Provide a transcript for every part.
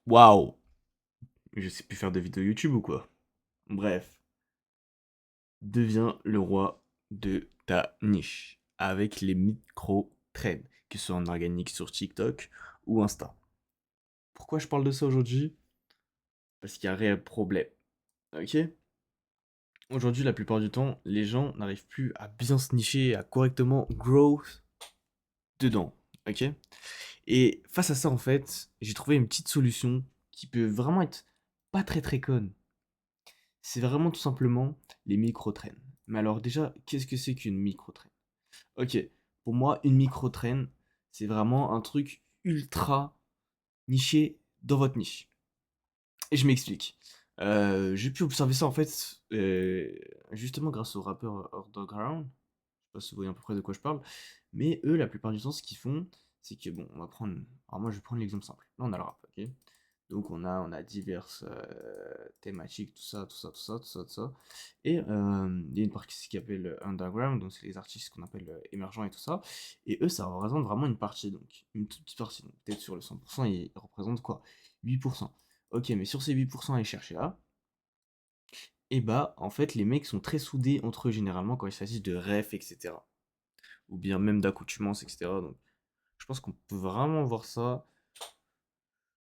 Waouh! Je sais plus faire de vidéos YouTube ou quoi? Bref, deviens le roi de ta niche avec les micro-trends, que ce soit en organique sur TikTok ou Insta. Pourquoi je parle de ça aujourd'hui? Parce qu'il y a un réel problème. Ok? Aujourd'hui, la plupart du temps, les gens n'arrivent plus à bien se nicher, à correctement grow dedans. Ok? Et face à ça, en fait, j'ai trouvé une petite solution qui peut vraiment être pas très très conne. C'est vraiment tout simplement les micro-trends. Mais alors déjà, qu'est-ce que c'est qu'une micro-trend? Ok, pour moi, une micro-trend, c'est vraiment un truc ultra niché dans votre niche. Et je m'explique. J'ai pu observer ça en fait, justement grâce au rappeur Underground. Je sais pas si vous voyez à peu près de quoi je parle. Mais eux, la plupart du temps, ce qu'ils font, c'est que bon, on va prendre. Alors moi, je vais prendre l'exemple simple. Là, on a le rap, ok? Donc on a diverses thématiques, tout ça, tout ça, tout ça, tout ça, tout ça. Et il y a une partie qui s'appelle underground, donc c'est les artistes qu'on appelle émergents et tout ça. Et eux, ça représente vraiment une partie, donc une toute petite partie. Donc peut-être sur le 100%, ils représentent quoi? 8%. Ok, mais sur ces 8% à aller chercher là, et bah en fait les mecs sont très soudés entre eux généralement quand il s'agit de refs, etc. Ou bien même d'accoutumance, etc. Donc je pense qu'on peut vraiment voir ça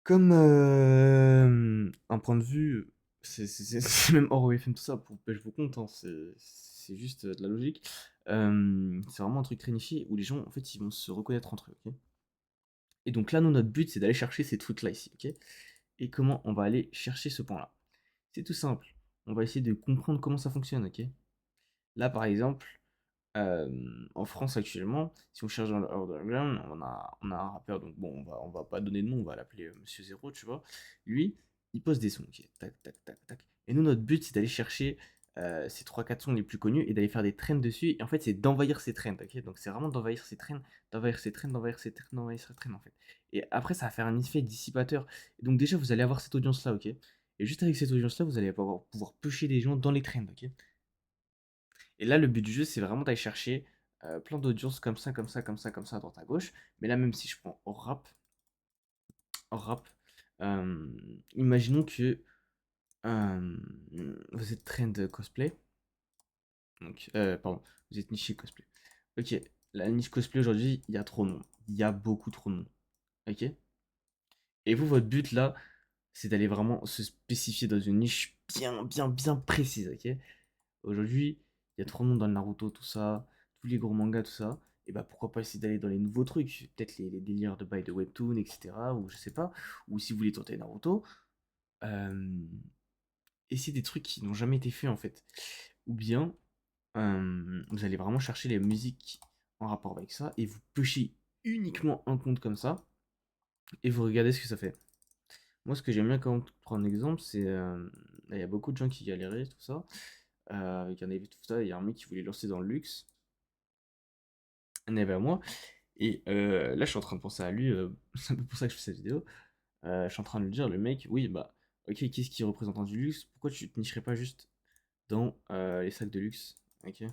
comme un point de vue, c'est même hors OFM tout ça, pour pêche vos comptes, hein, c'est juste de la logique. C'est vraiment un truc très niché où les gens, en fait, ils vont se reconnaître entre eux, ok? Et donc là, nous, notre but, c'est d'aller chercher ces trucs-là ici, ok? Et comment on va aller chercher ce point-là? C'est tout simple. On va essayer de comprendre comment ça fonctionne, ok? Là, par exemple, en France actuellement, si on cherche dans le underground, on a un rappeur, donc bon, on va pas donner de nom, on va l'appeler Monsieur Zéro, tu vois. Lui, il pose des sons, ok, tac, tac, tac, tac. Et nous, notre but, c'est d'aller chercher ces trois quatre sons les plus connus et d'aller faire des trends dessus. Et en fait, c'est d'envahir ces trends, ok. Donc, c'est vraiment d'envahir ces trends, d'envahir ces trends, d'envahir ces trends, d'envahir ces trends, en fait. Et après, ça va faire un effet dissipateur. Et donc, déjà, vous allez avoir cette audience-là, ok. Et juste avec cette audience-là, vous allez pouvoir pusher des gens dans les trends, ok. Et là, le but du jeu, c'est vraiment d'aller chercher plein d'audiences comme ça, comme ça, comme ça, comme ça, à droite à gauche. Mais là, même si je prends hors rap, euh, imaginons que euh, vous êtes trend cosplay. Donc, pardon, vous êtes niché cosplay. Ok, la niche cosplay aujourd'hui, il y a trop de monde. Il y a beaucoup trop de monde. Ok? Et vous, votre but là, c'est d'aller vraiment se spécifier dans une niche bien, bien, bien précise. Ok? Aujourd'hui, il y a trop de monde dans le Naruto, tout ça, tous les gros mangas, tout ça. Et bah pourquoi pas essayer d'aller dans les nouveaux trucs, peut-être les délires de bail de webtoon, etc. Ou je sais pas. Ou si vous voulez tenter Naruto, euh, essayez des trucs qui n'ont jamais été faits en fait. Ou bien vous allez vraiment chercher les musiques en rapport avec ça et vous pêchez uniquement un compte comme ça et vous regardez ce que ça fait. Moi, ce que j'aime bien quand prendre un exemple, c'est il y a beaucoup de gens qui galéraient, tout ça. Il y en avait tout ça, il y a un mec qui voulait lancer dans le luxe. Un avait à moi. Et là, je suis en train de penser à lui. C'est un peu pour ça que je fais cette vidéo. Je suis en train de lui dire, le mec, oui, bah, ok, qu'est-ce qui représente du luxe? Pourquoi tu te nicherais pas juste dans les sacs de luxe? Ok?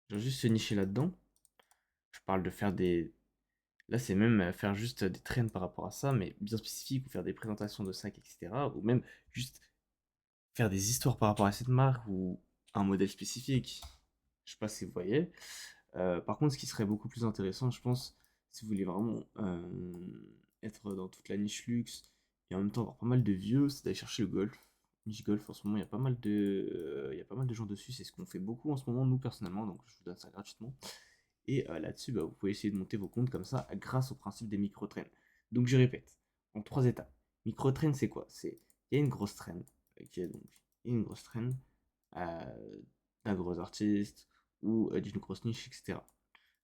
Genre juste se nicher là-dedans. Je parle de faire des. Là, c'est même faire juste des trends par rapport à ça, mais bien spécifiques, ou faire des présentations de sacs, etc. Ou même juste faire des histoires par rapport à cette marque ou un modèle spécifique. Je sais pas si vous voyez. Par contre, ce qui serait beaucoup plus intéressant, je pense, si vous voulez vraiment être dans toute la niche luxe et en même temps avoir pas mal de vieux, c'est d'aller chercher le golf. Niche golf, en ce moment, il y a pas mal de gens dessus. C'est ce qu'on fait beaucoup en ce moment, nous personnellement, donc je vous donne ça gratuitement. Et là-dessus, bah, vous pouvez essayer de monter vos comptes comme ça grâce au principe des micro-trains. Donc je répète, en trois étapes. Micro-train, c'est quoi? Il y a une grosse traîne. Ok, donc il y a une grosse traîne d'un gros artiste ou d'une grosse niche, etc.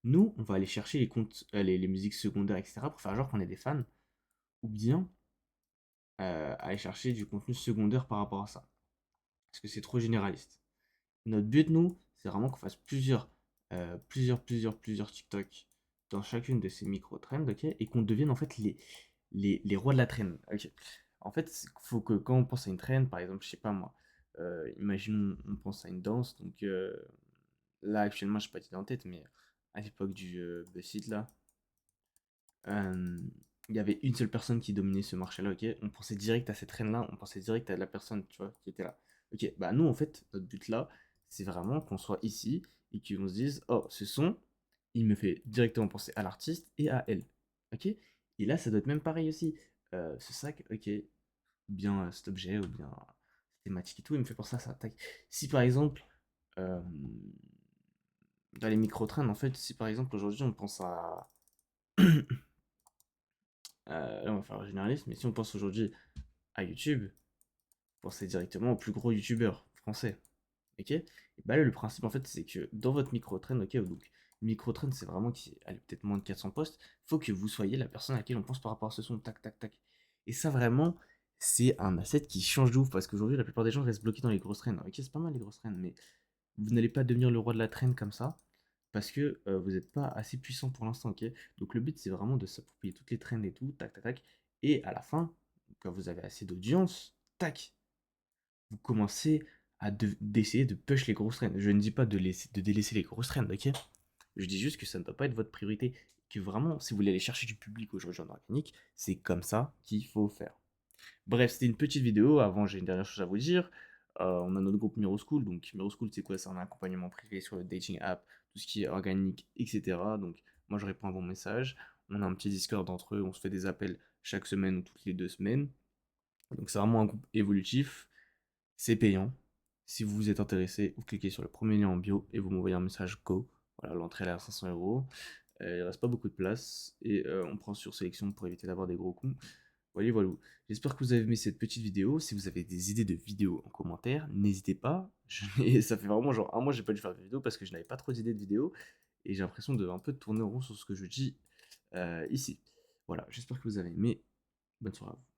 Nous, on va aller chercher les comptes, les musiques secondaires, etc. pour faire genre qu'on est des fans, ou bien aller chercher du contenu secondaire par rapport à ça. Parce que c'est trop généraliste. Notre but, nous, c'est vraiment qu'on fasse plusieurs TikTok dans chacune de ces micro-trends, ok? Et qu'on devienne en fait les rois de la trend, ok? En fait, il faut que quand on pense à une trend, par exemple, je sais pas moi, imaginons on pense à une danse, donc là actuellement, je n'ai pas d'idée en tête, mais à l'époque du BuzzFeed là, il y avait une seule personne qui dominait ce marché-là, ok? On pensait direct à cette reine-là, on pensait direct à la personne, tu vois, qui était là. Ok, bah nous, en fait, notre but là, c'est vraiment qu'on soit ici et qu'on se dise, oh, ce son, il me fait directement penser à l'artiste et à elle. Ok? Et là, ça doit être même pareil aussi. Ce sac, ok, ou bien cet objet, ou bien cette thématique et tout, il me fait penser à ça. Tac. Si par exemple, euh, dans les micro-trains, en fait, si par exemple aujourd'hui on pense à. Là, on va faire un généraliste, mais si on pense aujourd'hui à YouTube, pensez directement au plus gros youtubeur français. Ok? Et bah là, le principe, en fait, c'est que dans votre micro-train, ok, donc micro-train, c'est vraiment qui allez peut-être moins de 400 postes, faut que vous soyez la personne à laquelle on pense par rapport à ce son, tac, tac, tac. Et ça, vraiment, c'est un asset qui change de ouf, parce qu'aujourd'hui, la plupart des gens restent bloqués dans les grosses traînes. Ok, c'est pas mal les grosses traînes, mais vous n'allez pas devenir le roi de la traîne comme ça, parce que vous n'êtes pas assez puissant pour l'instant, ok? Donc le but, c'est vraiment de s'approprier toutes les traînes et tout, tac, tac, tac. Et à la fin, quand vous avez assez d'audience, tac, vous commencez à d'essayer de push les grosses traînes. Je ne dis pas de délaisser les grosses traînes, ok? Je dis juste que ça ne doit pas être votre priorité. Que vraiment, si vous voulez aller chercher du public aujourd'hui en organique, c'est comme ça qu'il faut faire. Bref, c'était une petite vidéo. Avant, j'ai une dernière chose à vous dire. On a notre groupe Miro School. Donc, Miro School, c'est quoi? C'est un accompagnement privé sur le dating app, tout ce qui est organique, etc. Donc, moi, je réponds à vos messages. On a un petit Discord entre eux. On se fait des appels chaque semaine ou toutes les 2 semaines. Donc, c'est vraiment un groupe évolutif. C'est payant. Si vous êtes intéressé, vous cliquez sur le premier lien en bio et vous m'envoyez un message Go. Voilà, l'entrée elle est à 500 euros. Il reste pas beaucoup de place et on prend sur sélection pour éviter d'avoir des gros coups. Voilà, voilà. J'espère que vous avez aimé cette petite vidéo. Si vous avez des idées de vidéos en commentaire, n'hésitez pas. Ça fait vraiment genre un mois que j'ai pas dû faire de vidéo parce que je n'avais pas trop d'idées de vidéos et j'ai l'impression de un peu tourner en rond sur ce que je dis ici. Voilà, j'espère que vous avez aimé. Bonne soirée à vous.